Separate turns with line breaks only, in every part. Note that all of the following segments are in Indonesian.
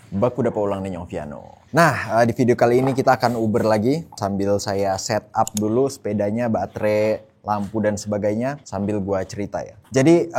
Baku dapat ulang nih Oviano. Nah, di video kali ini kita akan Uber lagi sambil saya set up dulu sepedanya, baterai, lampu dan sebagainya sambil gua cerita ya. Jadi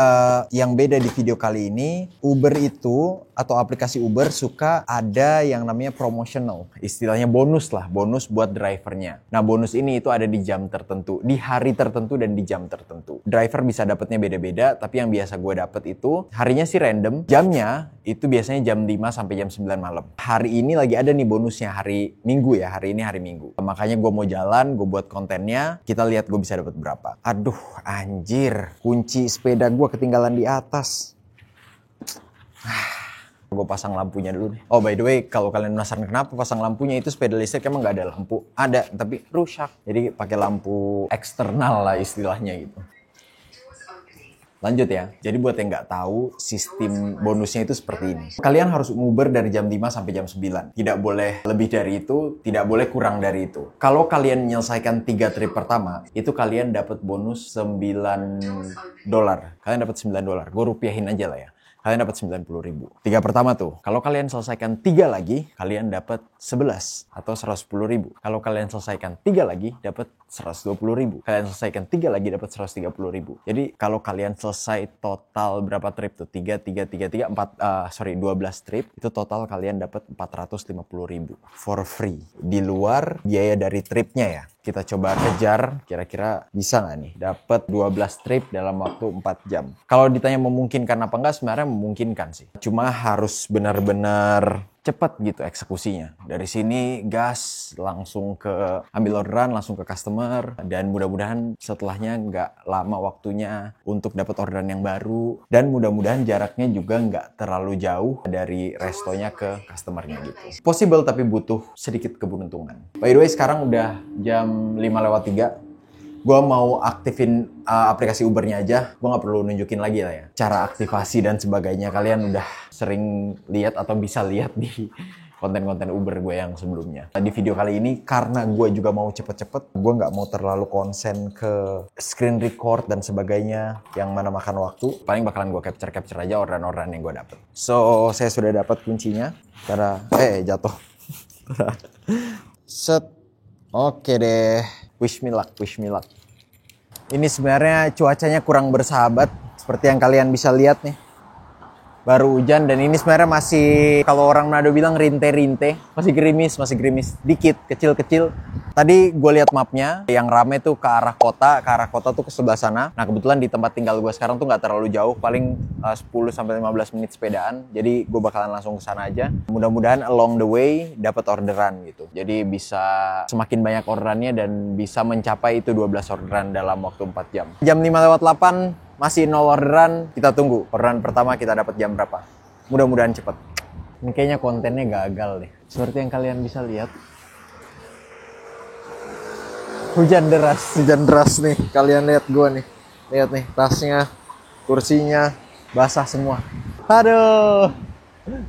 yang beda di video kali ini, Uber itu atau aplikasi Uber suka ada yang namanya promotional, istilahnya bonus lah, bonus buat drivernya. Nah, bonus ini itu ada di jam tertentu, di hari tertentu dan di jam tertentu. Driver bisa dapatnya beda-beda, tapi yang biasa gue dapet itu harinya sih random, jamnya itu biasanya jam 5 sampai jam 9 malam. Hari ini lagi ada nih bonusnya hari Minggu ya, hari ini hari Minggu. Makanya gue mau jalan, gue buat kontennya, kita lihat gue bisa dapat berapa. Aduh, anjir, kunci sepeda gue ketinggalan di atas. Gue pasang lampunya dulu nih. Oh, by the way, kalau kalian penasaran kenapa pasang lampunya, itu sepeda listrik emang nggak ada lampu. Ada, tapi rusak. Jadi pakai lampu eksternal lah istilahnya gitu. Lanjut ya. Jadi buat yang nggak tahu, sistem bonusnya itu seperti ini. Kalian harus Uber dari jam 5 sampai jam 9. Tidak boleh lebih dari itu, tidak boleh kurang dari itu. Kalau kalian menyelesaikan 3 trip pertama, itu kalian dapat bonus $9. Kalian dapat $9. Gue rupiahin aja lah ya. Kalian dapat 90.000. 3 pertama tuh. Kalau kalian selesaikan 3 lagi, kalian dapat 11 atau 110.000. Kalau kalian selesaikan 3 lagi, dapat 120.000. Kalian selesaikan 3 lagi, dapat 130.000. Jadi kalau kalian selesai total berapa trip tuh? 12 trip, itu total kalian dapat 450.000 for free. Di luar biaya dari tripnya ya. Kita coba kejar, kira-kira bisa nggak nih dapat 12 trip dalam waktu 4 jam. Kalau ditanya memungkinkan apa nggak, sebenarnya memungkinkan sih. Cuma harus benar-benar cepat gitu eksekusinya. Dari sini gas, langsung ke ambil orderan, langsung ke customer. Dan mudah-mudahan setelahnya nggak lama waktunya untuk dapat orderan yang baru. Dan mudah-mudahan jaraknya juga nggak terlalu jauh dari restonya ke customernya gitu. Possible tapi butuh sedikit keberuntungan. By the way, sekarang udah jam 5:03. Gue mau aktifin aplikasi Ubernya aja. Gue nggak perlu nunjukin lagi lah ya. Cara aktivasi dan sebagainya kalian udah sering lihat atau bisa lihat di konten-konten Uber gue yang sebelumnya. Di video kali ini karena gue juga mau cepet-cepet, gue nggak mau terlalu konsen ke screen record dan sebagainya yang mana makan waktu. Paling bakalan gue capture aja orderan-orderan yang gue dapet. So, saya sudah dapat kuncinya. Jatuh. Set. Oke deh. Wish me luck. Ini sebenarnya cuacanya kurang bersahabat. Seperti yang kalian bisa lihat nih. Baru hujan dan ini sebenarnya masih, kalau orang Manado bilang rinte-rinte. Masih gerimis dikit, kecil-kecil. Tadi gue lihat mapnya, yang rame tuh ke arah kota tuh ke sebelah sana. Nah kebetulan di tempat tinggal gue sekarang tuh nggak terlalu jauh, paling 10-15 menit sepedaan. Jadi gue bakalan langsung ke sana aja. Mudah-mudahan along the way dapat orderan gitu. Jadi bisa semakin banyak orderannya dan bisa mencapai itu 12 orderan dalam waktu 4 jam. Jam 5:08 masih 0 orderan, kita tunggu. Orderan pertama kita dapat jam berapa. Mudah-mudahan cepet. Ini kayaknya kontennya gagal deh. Seperti yang kalian bisa lihat. Hujan deras nih. Kalian lihat gue nih. Lihat nih, tasnya, kursinya, basah semua. Aduh.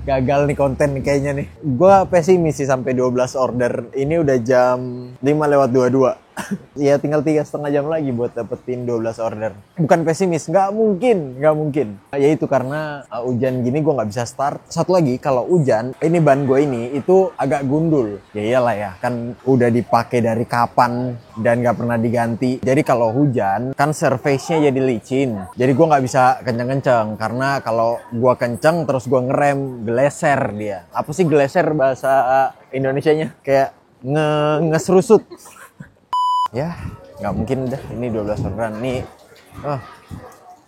Gagal nih konten nih kayaknya nih. Gue pesimis sih sampai 12 order. Ini udah jam 5:22. Ya tinggal 3,5 jam lagi buat dapetin 12 order. Bukan pesimis, nggak mungkin. Ya itu karena hujan gini gue nggak bisa start. Satu lagi, kalau hujan, ini ban gue ini itu agak gundul. Ya iyalah ya, kan udah dipakai dari kapan dan nggak pernah diganti. Jadi kalau hujan, kan surface-nya jadi licin. Jadi gue nggak bisa kenceng-kenceng. Karena kalau gue kenceng terus gue ngerem, geleser dia. Apa sih geleser bahasa Indonesianya? Kayak ngeserusut. Ya, nggak mungkin dah. Ini 12 orderan. Nih,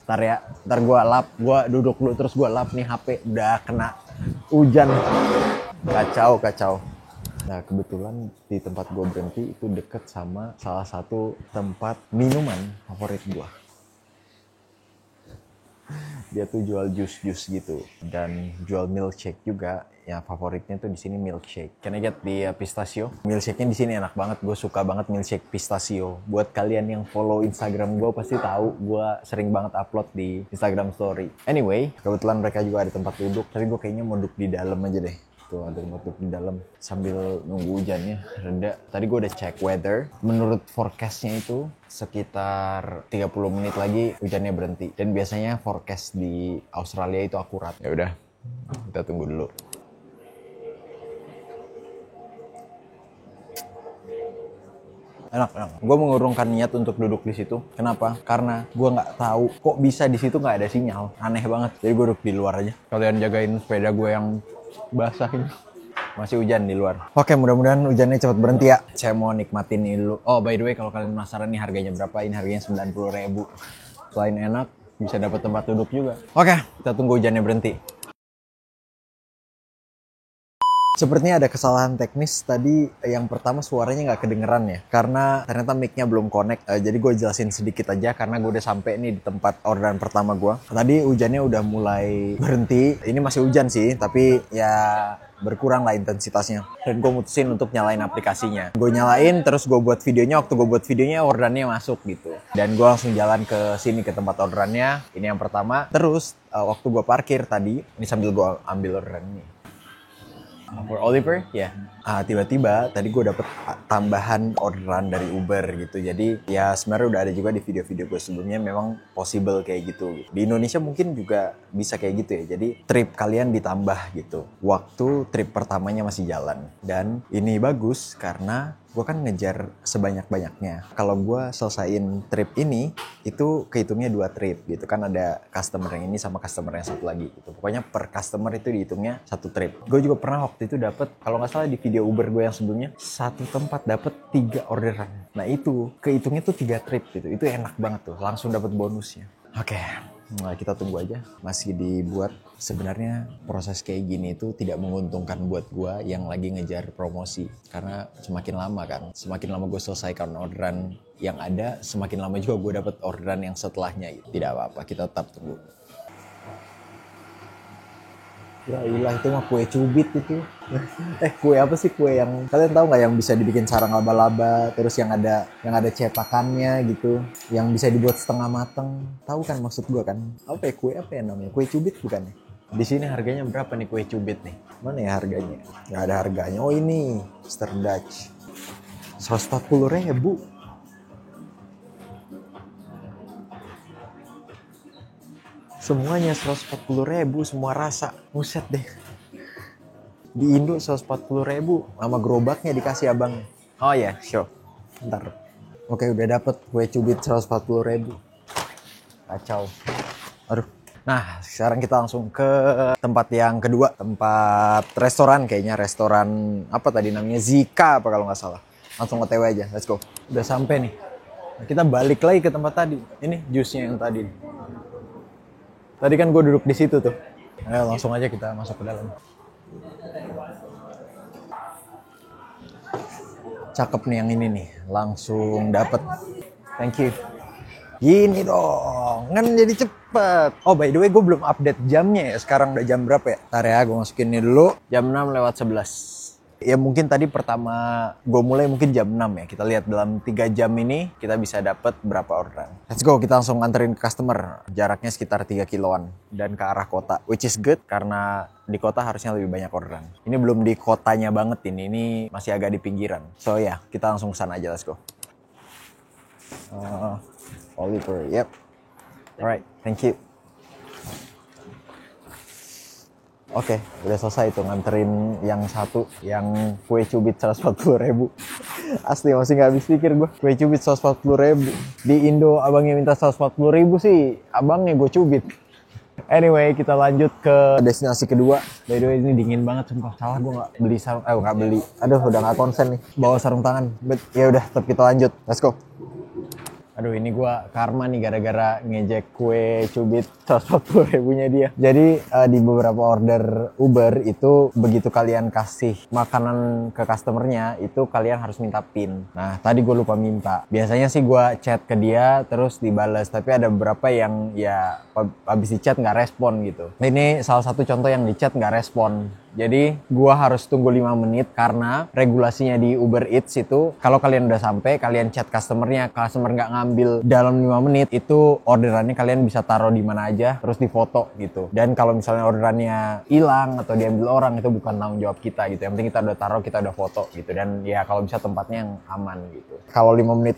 ntar gue lap. Gue duduk dulu terus gue lap nih HP. Udah kena hujan. Kacau. Nah, kebetulan di tempat gue berhenti itu deket sama salah satu tempat minuman favorit gue. Dia tuh jual jus gitu dan jual milkshake juga. Ya favoritnya tuh di sini milkshake. Can I get the pistachio? Milkshake-nya di sini enak banget. Gue suka banget milkshake pistachio. Buat kalian yang follow Instagram gue pasti tahu gue sering banget upload di Instagram story. Anyway, kebetulan mereka juga ada tempat duduk. Tapi gue kayaknya mau duduk di dalam aja deh. Tuh ada tempat duduk di dalam sambil nunggu hujannya reda. Tadi gue udah cek weather. Menurut forecastnya itu sekitar 30 menit lagi hujannya berhenti. Dan biasanya forecast di Australia itu akurat. Ya udah, kita tunggu dulu. Enak. Gue mengurungkan niat untuk duduk di situ. Kenapa? Karena gue nggak tahu kok bisa di situ nggak ada sinyal. Aneh banget. Jadi gue duduk di luar aja. Kalian jagain sepeda gue yang basah ini. Masih hujan di luar. Oke, mudah-mudahan hujannya cepat berhenti ya. Saya mau nikmatin ini dulu. Oh, by the way, kalau kalian penasaran nih harganya berapa? Ini harganya 90.000. Selain enak, bisa dapat tempat duduk juga. Oke, kita tunggu hujannya berhenti. Sepertinya ada kesalahan teknis tadi. Yang pertama suaranya nggak kedengeran ya, karena ternyata mic-nya belum connect. Jadi gue jelasin sedikit aja karena gue udah sampai nih di tempat orderan pertama gue. Tadi hujannya udah mulai berhenti. Ini masih hujan sih, tapi ya berkurang lah intensitasnya. Dan gue mutusin untuk nyalain aplikasinya. Gue nyalain, terus gue buat videonya. Waktu gue buat videonya, orderannya masuk gitu. Dan gue langsung jalan ke sini, ke tempat orderannya. Ini yang pertama. Terus waktu gue parkir tadi, ini sambil gue ambil orderan ini. For Oliver, ya. Tiba-tiba tadi gue dapet tambahan orderan dari Uber gitu. Jadi ya sebenarnya udah ada juga di video-video gue sebelumnya. Memang possible kayak gitu. Di Indonesia mungkin juga bisa kayak gitu ya. Jadi trip kalian ditambah gitu. Waktu trip pertamanya masih jalan. Dan ini bagus karena gue kan ngejar sebanyak-banyaknya. Kalau gue selesaiin trip ini, itu kehitungnya 2 trip gitu kan. Ada customer yang ini sama customer yang satu lagi gitu. Pokoknya per customer itu dihitungnya 1 trip. Gue juga pernah waktu itu dapet, kalau nggak salah di video Uber gue yang sebelumnya, 1 tempat dapet 3 orderan. Nah itu kehitungnya tuh 3 trip gitu. Itu enak banget tuh, langsung dapet bonusnya. Oke. Nah, kita tunggu aja, masih dibuat. Sebenarnya proses kayak gini itu tidak menguntungkan buat gue yang lagi ngejar promosi. Karena semakin lama kan, semakin lama gue selesaikan orderan yang ada, semakin lama juga gue dapet orderan yang setelahnya. Tidak apa-apa, kita tetap tunggu. Ya ilah, itu mah kue cubit itu. Kue apa sih, kue yang kalian tahu nggak, yang bisa dibikin sarang laba-laba, terus yang ada cetakannya gitu, yang bisa dibuat setengah mateng. Tahu kan maksud gua kan? Apa ya, kue apa ya namanya? Kue cubit bukan ya? Di sini harganya berapa nih kue cubit nih? Mana ya harganya? Nggak ada harganya. Oh ini, Mr. Dutch. 140.000. Semuanya 140.000, semua rasa. Buset deh. Di Indo 140.000, sama gerobaknya dikasih abang. Oh ya, sure. Ntar. Oke, udah dapet kue cubit 140.000. Kacau. Aduh. Nah, sekarang kita langsung ke tempat yang kedua. Tempat restoran kayaknya. Restoran apa tadi namanya? Zika apa kalau nggak salah. Langsung OTW aja, let's go. Udah sampai nih. Nah, kita balik lagi ke tempat tadi. Ini jusnya yang tadi. Tadi kan gue duduk di situ tuh. Ayo langsung aja kita masuk ke dalam. Cakep nih yang ini nih. Langsung dapet. Thank you. Gini dong. Kan jadi cepet. Oh by the way, gue belum update jamnya ya. Sekarang udah jam berapa ya? Ntar ya, gue masukin ini dulu. Jam 6:11. Ya mungkin tadi pertama gue mulai mungkin jam 6 ya. Kita lihat dalam 3 jam ini kita bisa dapat berapa orderan. Let's go, kita langsung nganterin ke customer. Jaraknya sekitar 3 kiloan dan ke arah kota. Which is good karena di kota harusnya lebih banyak orderan. Ini belum di kotanya banget ini masih agak di pinggiran. So ya, kita langsung kesana aja, let's go. Oliver, yep. Alright, thank you. Oke, udah selesai tuh nganterin yang satu, yang kue cubit 140.000. Asli masih nggak habis pikir gue. Kue cubit 140.000. Di Indo abangnya minta 140.000 sih, abangnya gue cubit. Anyway, kita lanjut ke destinasi kedua. By the way, ini dingin banget sumpah. Salah gue nggak beli sarung, nggak beli. Aduh, udah nggak konsen nih bawa sarung tangan. But ya udah, tetap kita lanjut. Let's go. Aduh, ini gua karma nih gara-gara ngejek kue cubit 140.000-nya dia. Jadi di beberapa order Uber itu begitu kalian kasih makanan ke customernya itu kalian harus minta PIN. Nah, tadi gue lupa minta. Biasanya sih gua chat ke dia terus dibales, tapi ada beberapa yang ya habis di chat nggak respon gitu. Nah, ini salah satu contoh yang di chat nggak respon. Jadi gua harus tunggu 5 menit karena regulasinya di Uber Eats itu kalau kalian udah sampai, kalian chat customernya, customer nggak ngambil dalam 5 menit, itu orderannya kalian bisa taruh di mana aja, terus difoto gitu. Dan kalau misalnya orderannya hilang atau diambil orang, itu bukan tanggung jawab kita gitu. Yang penting kita udah taruh, kita udah foto gitu. Dan ya kalau bisa tempatnya yang aman gitu. Kalau 5 menit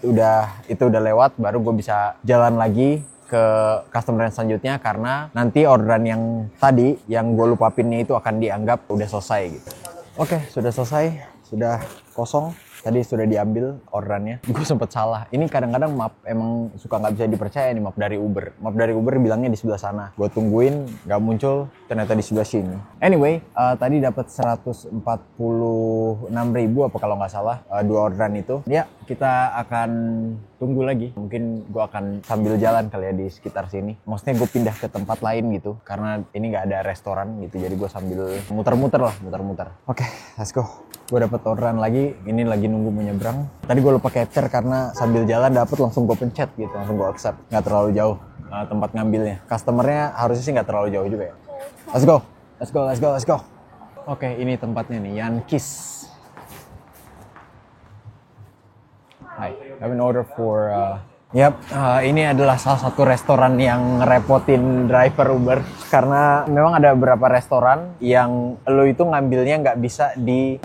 itu udah lewat, baru gue bisa jalan lagi ke customer yang selanjutnya karena nanti orderan yang tadi yang gue lupa pinnya itu akan dianggap udah selesai gitu. Oke, sudah selesai. sudah kosong. Tadi sudah diambil orderannya. Gue sempet salah. Ini kadang-kadang map emang suka nggak bisa dipercaya nih, map dari Uber. Map dari Uber bilangnya di sebelah sana. Gue tungguin, nggak muncul. Ternyata di sebelah sini. Anyway, tadi dapat 146.000 apa kalau nggak salah, 2 orderan itu. Ya, kita akan tunggu lagi. Mungkin gue akan sambil jalan kali ya di sekitar sini. Maksudnya gue pindah ke tempat lain gitu. Karena ini nggak ada restoran gitu. Jadi gue sambil muter-muter lah, muter-muter. Oke, let's go. Gue dapet orderan lagi, ini lagi nunggu menyeberang. Tadi gue lupa capture karena sambil jalan dapet langsung gue pencet gitu, langsung gue accept. Nggak terlalu jauh tempat ngambilnya. Customernya harusnya sih nggak terlalu jauh juga ya. Let's go, let's go, let's go, let's go. Oke, ini tempatnya nih, Yankis. Hi, I have an order for... ini adalah salah satu restoran yang ngerepotin driver Uber. Karena memang ada beberapa restoran yang lo itu ngambilnya nggak bisa di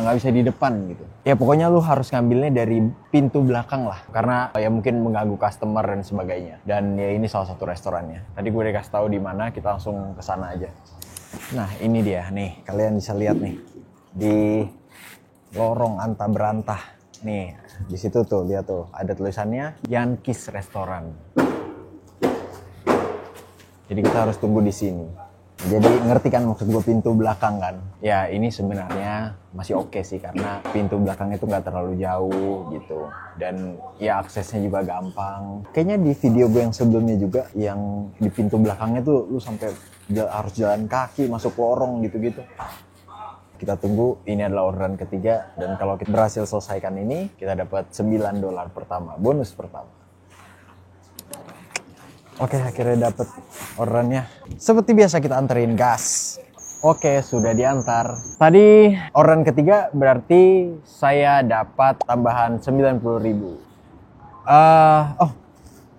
depan gitu. Ya pokoknya lo harus ngambilnya dari pintu belakang lah. Karena ya mungkin mengganggu customer dan sebagainya. Dan ya ini salah satu restorannya. Tadi gue udah kasih tahu di mana, kita langsung ke sana aja. Nah ini dia nih, kalian bisa lihat nih di lorong Anta Berantah. Nih, di situ tuh, lihat tuh, ada tulisannya Yankis Restoran. Jadi kita harus tunggu di sini. Jadi ngerti kan maksud gue pintu belakang kan? Ya ini sebenarnya masih oke sih karena pintu belakang itu nggak terlalu jauh gitu. Dan ya aksesnya juga gampang. Kayaknya di video gue yang sebelumnya juga yang di pintu belakangnya tuh lu sampai harus jalan kaki masuk lorong gitu-gitu. Kita tunggu, ini adalah orderan ketiga dan kalau kita berhasil selesaikan ini, kita dapat $9 pertama, bonus pertama. Oke, akhirnya dapat orderannya. Seperti biasa kita anterin gas. Oke, sudah diantar. Tadi orderan ketiga berarti saya dapat tambahan 90.000.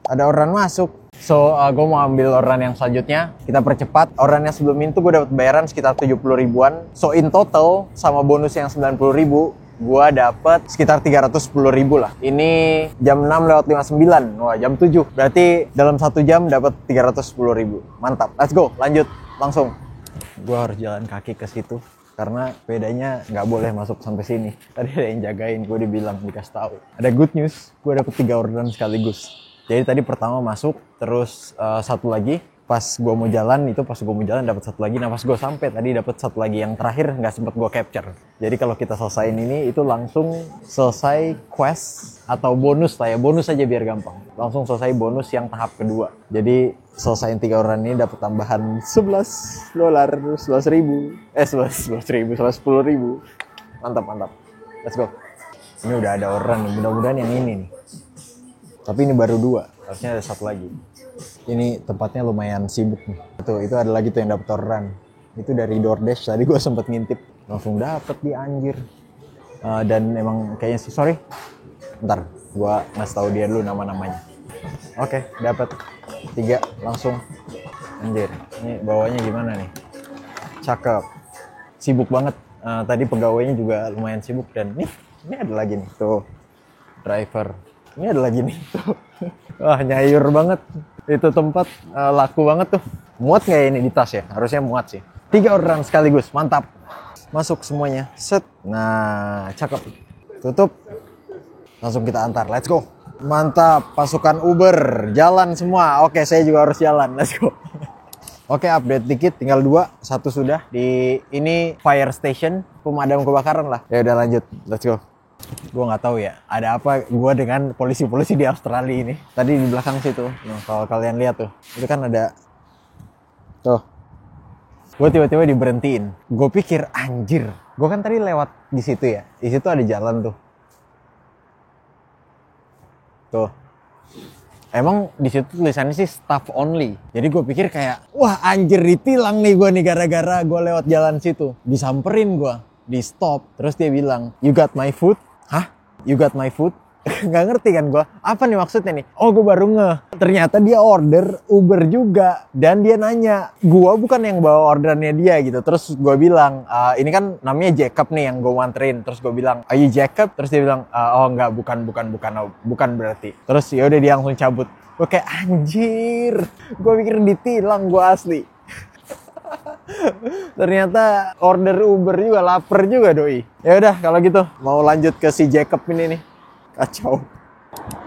Ada orderan masuk. So, gue mau ambil orderan yang selanjutnya. Kita percepat. Orderan yang sebelum itu gue dapat bayaran sekitar 70 ribuan. So, in total sama bonus yang 90 ribu, gue dapat sekitar 310 ribu lah. Ini jam 6:59. Wah, jam 7. Berarti dalam 1 jam dapat 310 ribu. Mantap. Let's go. Lanjut. Langsung. Gue harus jalan kaki ke situ. Karena sepedanya nggak boleh masuk sampai sini. Tadi ada yang jagain. Gue dibilang, dikasih tahu. Ada good news. Gue dapat 3 orderan sekaligus. Jadi tadi pertama masuk, terus satu lagi pas gue mau jalan dapat satu lagi. Nah pas gue sampai tadi dapat satu lagi yang terakhir nggak sempet gue capture. Jadi kalau kita selesaiin ini itu langsung selesai quest atau bonus lah ya, bonus aja biar gampang. Langsung selesai bonus yang tahap kedua. Jadi selesaiin 3 orderan ini dapat tambahan $11, 10.000, 10.000. Mantap. Let's go. Ini udah ada orderan nih, mudah-mudahan yang ini nih. Tapi ini baru 2, harusnya ada satu lagi. Ini tempatnya lumayan sibuk nih. Itu ada lagi tuh yang dapet orderan. Itu dari DoorDash, tadi gue sempet ngintip. Langsung dapet di anjir. Dan emang kayaknya sih, sorry. Ntar, gue ngasih tahu dia dulu nama-namanya. Oke, dapet 3 langsung. Anjir, ini bawahnya gimana nih? Cakep. Sibuk banget. Tadi pegawainya juga lumayan sibuk. Dan ini ada lagi nih, tuh. Driver. Ini ada lagi nih tuh. Wah nyayur banget. Itu tempat laku banget tuh. Muat nggak ini di tas ya? Harusnya muat sih. 3 orderan sekaligus, mantap. Masuk semuanya, set. Nah cakep. Tutup. Langsung kita antar, let's go. Mantap, pasukan Uber. Jalan semua, oke saya juga harus jalan, let's go. Oke, update dikit, tinggal 2. 1 sudah. Ini fire station, pemadam kebakaran lah. Ya udah lanjut, let's go. Gue nggak tahu ya ada apa gue dengan polisi-polisi di Australia ini. Tadi di belakang situ, nah, kalau kalian lihat tuh, itu kan ada tuh. Gue tiba-tiba diberhentiin. Gue pikir anjir, gue kan tadi lewat di situ ya. Di situ ada jalan tuh. Tuh. Emang di situ tulisannya sih staff only. Jadi gue pikir kayak, wah anjir ditilang nih gue nih gara-gara gue lewat jalan situ. Disamperin gue, di stop. Terus dia bilang, you got my food? Hah? You got my food? Nggak ngerti kan gue. Apa nih maksudnya nih? Oh gue baru ngeh. Ternyata dia order Uber juga. Dan dia nanya. Gue bukan yang bawa orderannya dia gitu. Terus gue bilang. Ini kan namanya Jacob nih yang gue nganterin. Terus gue bilang. Are you Jacob? Terus dia bilang. Oh enggak bukan berarti. Terus yaudah dia langsung cabut. Gue kayak anjir. Gue pikir ditilang gue asli. Ternyata order Uber juga, lapar juga doi. Ya udah kalau gitu mau lanjut ke si Jacob ini nih. Kacau.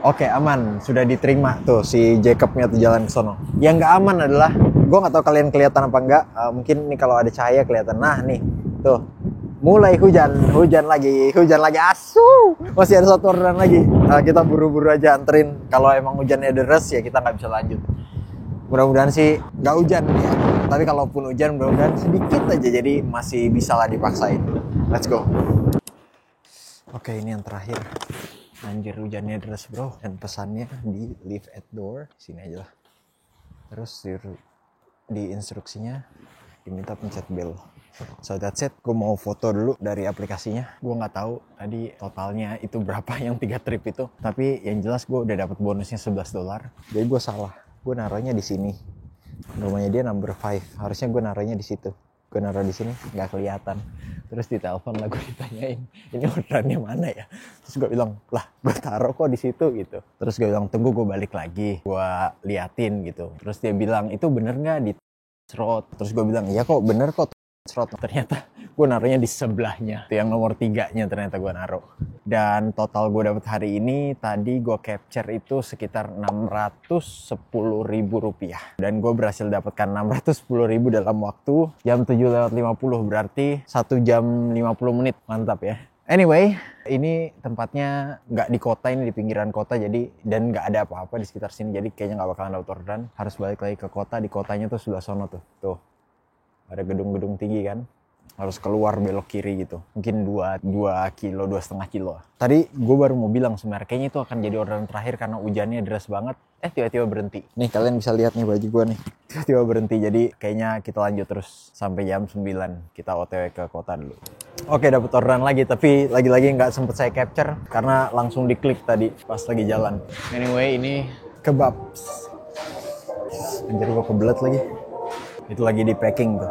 Oke, aman, sudah diterima tuh si Jacobnya tuh jalan ke sono. Yang nggak aman adalah, gue nggak tahu kalian kelihatan apa enggak. Mungkin nih kalau ada cahaya kelihatan. Nah nih, tuh mulai hujan lagi asu. Masih ada satu orderan lagi. Kita buru-buru aja anterin. Kalau emang hujannya deres ya kita nggak bisa lanjut. Mudah-mudahan sih nggak hujan ya. Tapi kalaupun hujan mudah-mudahan sedikit aja, jadi masih bisa lah dipaksain. Let's go. Oke, ini yang terakhir. Anjir hujannya deras bro. Dan pesannya di leave at door. Sini aja lah. Terus di instruksinya diminta pencet bell. So that's it. Gue mau foto dulu dari aplikasinya. Gue nggak tahu tadi totalnya itu berapa yang 3 trip itu. Tapi yang jelas gue udah dapat bonusnya $11. Jadi gue salah. Gue naruhnya di sini. Rumahnya dia number 5. Harusnya gue naruhnya di situ. Gue naruh di sini nggak kelihatan. Terus ditelepon lah, gue ditanyain ini orderannya mana ya. Terus gue bilang lah gue taruh kok di situ gitu. Terus gue bilang tunggu gue balik lagi, gue liatin gitu. Terus dia bilang itu bener nggak di slot. Terus gue bilang iya kok bener kok slot. Ternyata gue naruhnya di sebelahnya. Itu yang nomor 3-nya ternyata gue naruh. Dan total gue dapet hari ini tadi gue capture itu sekitar Rp610.000. Dan gue berhasil dapatkan Rp610.000 dalam waktu jam 7:50, berarti 1 jam 50 menit. Mantap ya. Anyway, ini tempatnya nggak di kota, ini di pinggiran kota, jadi dan nggak ada apa-apa di sekitar sini, jadi kayaknya nggak bakalan dapet orderan. Harus balik lagi ke kota. Di kotanya tuh sebelah sono tuh ada gedung-gedung tinggi kan, harus keluar belok kiri gitu, mungkin 2 kilo, 2,5 kilo. Tadi gue baru mau bilang sebenarnya kayaknya itu akan jadi orderan terakhir karena hujannya deras banget. Tiba-tiba berhenti. Nih kalian bisa lihat nih baju gue nih, tiba-tiba berhenti. Jadi kayaknya kita lanjut terus sampai jam 9. Kita OTW ke kota dulu. Oke, dapet orderan lagi, tapi lagi-lagi nggak sempet saya capture karena langsung diklik tadi pas lagi jalan. Anyway, ini kebab. Anjir gue kebelet lagi. Itu lagi di packing tuh.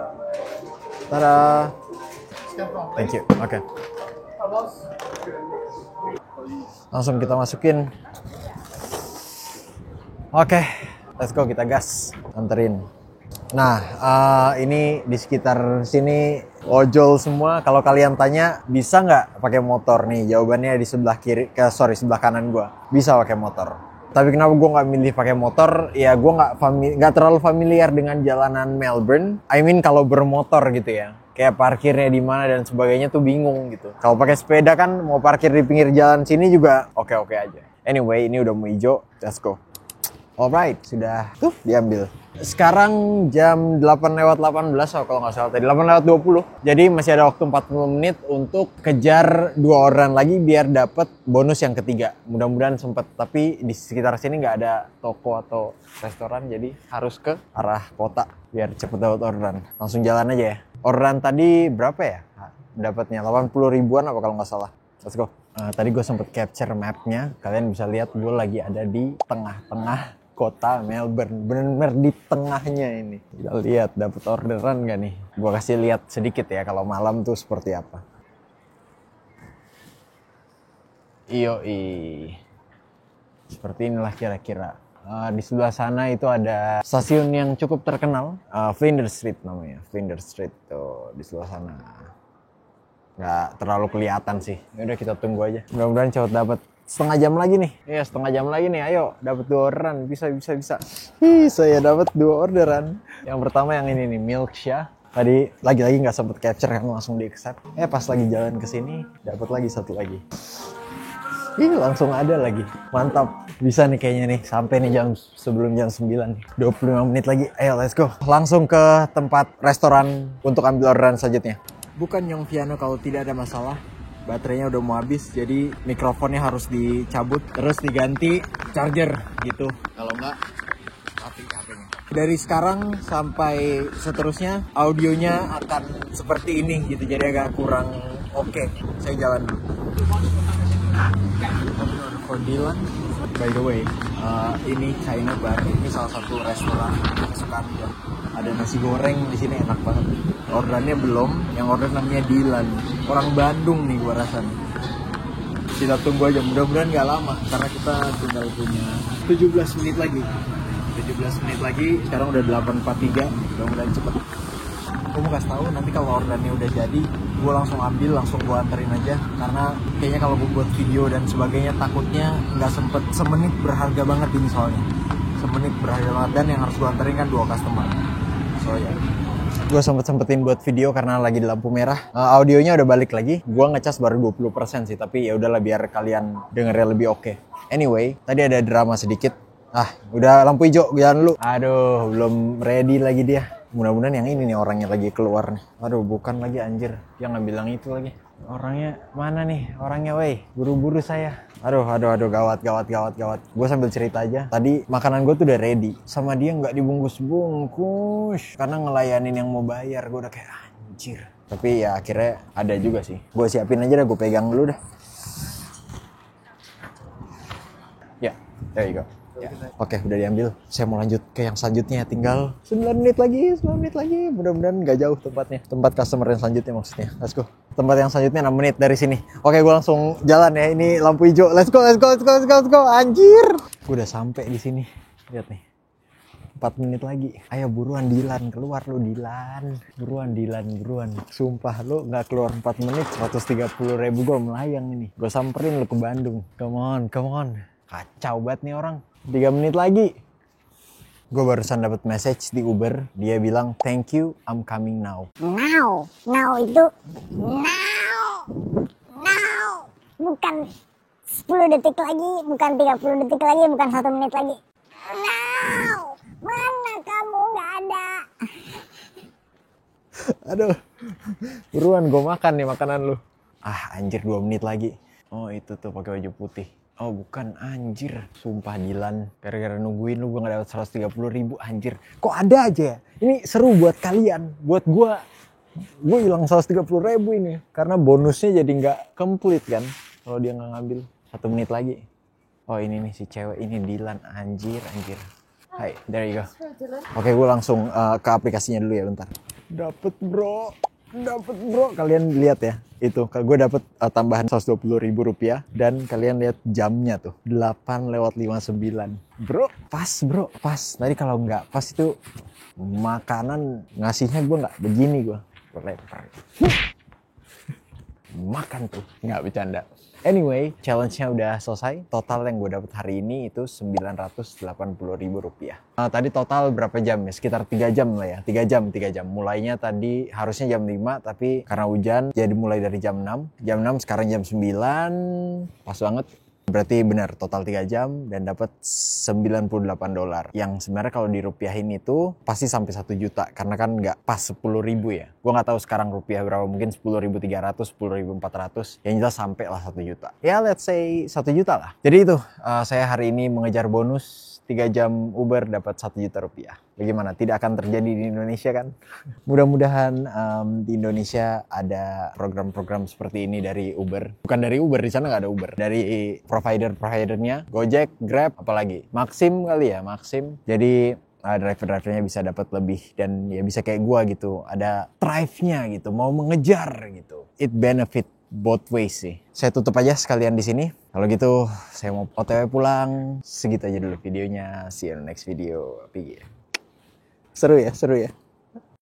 Tada. Thank you. Oke. Langsung kita masukin. Oke. Let's go, kita gas. Anterin. Nah, ini di sekitar sini ojol semua. Kalau kalian tanya bisa nggak pakai motor nih? Jawabannya di sebelah kiri, sebelah kanan gua. Bisa pakai motor. Tapi kenapa gue nggak milih pakai motor? Ya gue nggak terlalu familiar dengan jalanan Melbourne. I mean kalau bermotor gitu ya. Kayak parkirnya di mana dan sebagainya tuh bingung gitu. Kalau pakai sepeda kan mau parkir di pinggir jalan sini juga oke-oke aja. Anyway, ini udah mau hijau. Let's go. Alright, sudah tuh diambil. Sekarang jam 8:18 kalau nggak salah tadi, 8:20. Jadi masih ada waktu 40 menit untuk kejar 2 orderan lagi biar dapat bonus yang ketiga. Mudah-mudahan sempet, tapi di sekitar sini nggak ada toko atau restoran, jadi harus ke arah kota biar cepet dapat orderan. Langsung jalan aja ya. Orderan tadi berapa ya? Dapatnya 80 ribuan apa kalau nggak salah. Let's go. Tadi gue sempet capture mapnya. Kalian bisa lihat gue lagi ada di tengah-tengah kota Melbourne, bener-bener di tengahnya ini. Kita lihat dapat orderan gak nih? Gua kasih lihat sedikit ya kalau malam tuh seperti apa. Seperti inilah kira-kira. Di sebelah sana itu ada stasiun yang cukup terkenal, Flinders Street namanya. Flinders Street tuh di sebelah sana. Nggak terlalu kelihatan sih. Yaudah kita tunggu aja. Mudah-mudahan cepat dapat. Setengah jam lagi nih. Ya, setengah jam lagi nih. Ayo, dapat 2 orderan. Bisa. Saya dapat 2 orderan. Yang pertama yang ini nih, milkshake. Tadi lagi-lagi nggak sempet capture kan, langsung di accept. Pas lagi jalan ke sini, dapat lagi 1 lagi. Langsung ada lagi. Mantap. Bisa nih kayaknya nih, sampai nih sebelum jam 9. 25 menit lagi. Ayo, let's go. Langsung ke tempat restoran untuk ambil orderan selanjutnya. Bukan Yong Piano kalau tidak ada masalah. Baterainya udah mau habis, jadi mikrofonnya harus dicabut terus diganti charger gitu. Kalau enggak mati HP-nya. Dari sekarang sampai seterusnya audionya akan seperti ini gitu, jadi agak kurang oke. Saya jalan dulu. Kondilan. By the way, ini China Bar. Ini salah satu restoran kesukaan gue. Ada nasi goreng di sini enak banget. Orderannya belum, yang order namanya Dilan. Orang Bandung nih gua rasa nih. Kita tunggu aja, mudah-mudahan nggak lama karena kita tinggal punya 17 menit lagi. 17 menit lagi, sekarang udah 8:43, mudah-mudahan cepet. gue mau kasih tahu nanti kalau ordernya udah jadi, gue langsung ambil, langsung gue anterin aja. Karena kayaknya kalau gue buat video dan sebagainya takutnya nggak sempet. Semenit berharga banget ini soalnya. Semenit berharga banget, dan yang harus gue anterin kan 2 customer. So ya, gue sempetin buat video karena lagi di lampu merah. Audionya udah balik lagi. Gue ngecas baru 20% sih, tapi ya udahlah biar kalian dengernya lebih oke. Anyway, tadi ada drama sedikit. Udah lampu hijau, jalan lu. Aduh, belum ready lagi dia. Mudah-mudahan yang ini nih orangnya lagi keluar nih. Aduh, bukan lagi anjir. Dia nggak bilang itu lagi. Orangnya mana nih? Orangnya wey, buru-buru saya. Aduh, gawat. Gue sambil cerita aja. Tadi makanan gue tuh udah ready. Sama dia nggak dibungkus-bungkus. Karena ngelayanin yang mau bayar. Gue udah kayak anjir. Tapi ya akhirnya ada juga sih. Gue siapin aja dah, gue pegang dulu dah. Ya, there you go. Ya. Oke, udah diambil. Saya mau lanjut ke yang selanjutnya. Tinggal 9 menit lagi. Mudah-mudahan nggak jauh tempatnya. Tempat customer yang selanjutnya maksudnya. Let's go. Tempat yang selanjutnya 6 menit dari sini. Oke, gue langsung jalan ya. Ini lampu hijau. Let's go. Anjir. Gue udah sampai di sini. Lihat nih. 4 menit lagi. Ayo buruan Dilan, keluar lu Dilan. Buruan. Sumpah lu nggak keluar 4 menit 130.000 gue melayang ini. Gue samperin lu ke Bandung. Come on. Kacau banget nih orang. 3 menit lagi. Gue barusan dapat message di Uber. Dia bilang, thank you, I'm coming now.
Now itu now. Bukan 10 detik lagi, bukan 30 detik lagi, bukan 1 menit lagi. Now. Mana kamu nggak ada?
Aduh. Buruan gue makan nih makanan lu. Anjir 2 menit lagi. Oh itu tuh pakai baju putih. Oh bukan, anjir. Sumpah Dilan, gara-gara nungguin lu gue gak dapet 130.000 anjir. Kok ada aja ya? Ini seru buat kalian. Buat gue hilang 130.000 ini. Karena bonusnya jadi gak complete kan. Kalau dia gak ngambil. 1 menit lagi. Oh ini nih si cewek ini Dilan. Anjir. Hai, there you go. Oke, gue langsung ke aplikasinya dulu ya bentar. Dapet bro. Kalian lihat ya. Itu gue dapet tambahan 120.000 rupiah. Dan kalian lihat jamnya tuh 8:59. Bro pas. Tadi kalau nggak pas itu makanan ngasihnya gue nggak begini. Gue lempar makan tuh, nggak bercanda. Anyway, challenge-nya udah selesai. Total yang gue dapet hari ini itu 980.000 rupiah. Tadi total berapa jam ya? Sekitar 3 jam lah ya. 3 jam. Mulainya tadi harusnya jam 5, tapi karena hujan jadi mulai dari jam 6. Jam 6 sekarang jam 9. Pas banget. Berarti benar total 3 jam dan dapat $98. Yang sebenarnya kalau dirupiahin itu pasti sampai 1 juta karena kan nggak pas 10.000 ya. Gue nggak tahu sekarang rupiah berapa, mungkin 10.300, 10.400. Yang jelas sampai lah 1 juta. Ya let's say 1 juta lah. Jadi itu saya hari ini mengejar bonus 3 jam Uber dapat 1 juta rupiah. Bagaimana? Tidak akan terjadi di Indonesia kan? Mudah-mudahan di Indonesia ada program-program seperti ini dari Uber. Bukan dari Uber, di sana nggak ada Uber. Dari provider-providernya, Gojek, Grab, apalagi Maxim kali ya, Maxim. Jadi driver-drivernya bisa dapat lebih dan ya bisa kayak gua gitu. Ada drive-nya gitu, mau mengejar gitu. It benefit both ways sih. Saya tutup aja sekalian di sini. Kalau gitu saya mau OTW pulang. Segitu aja dulu videonya. See you in the next video. Seru ya.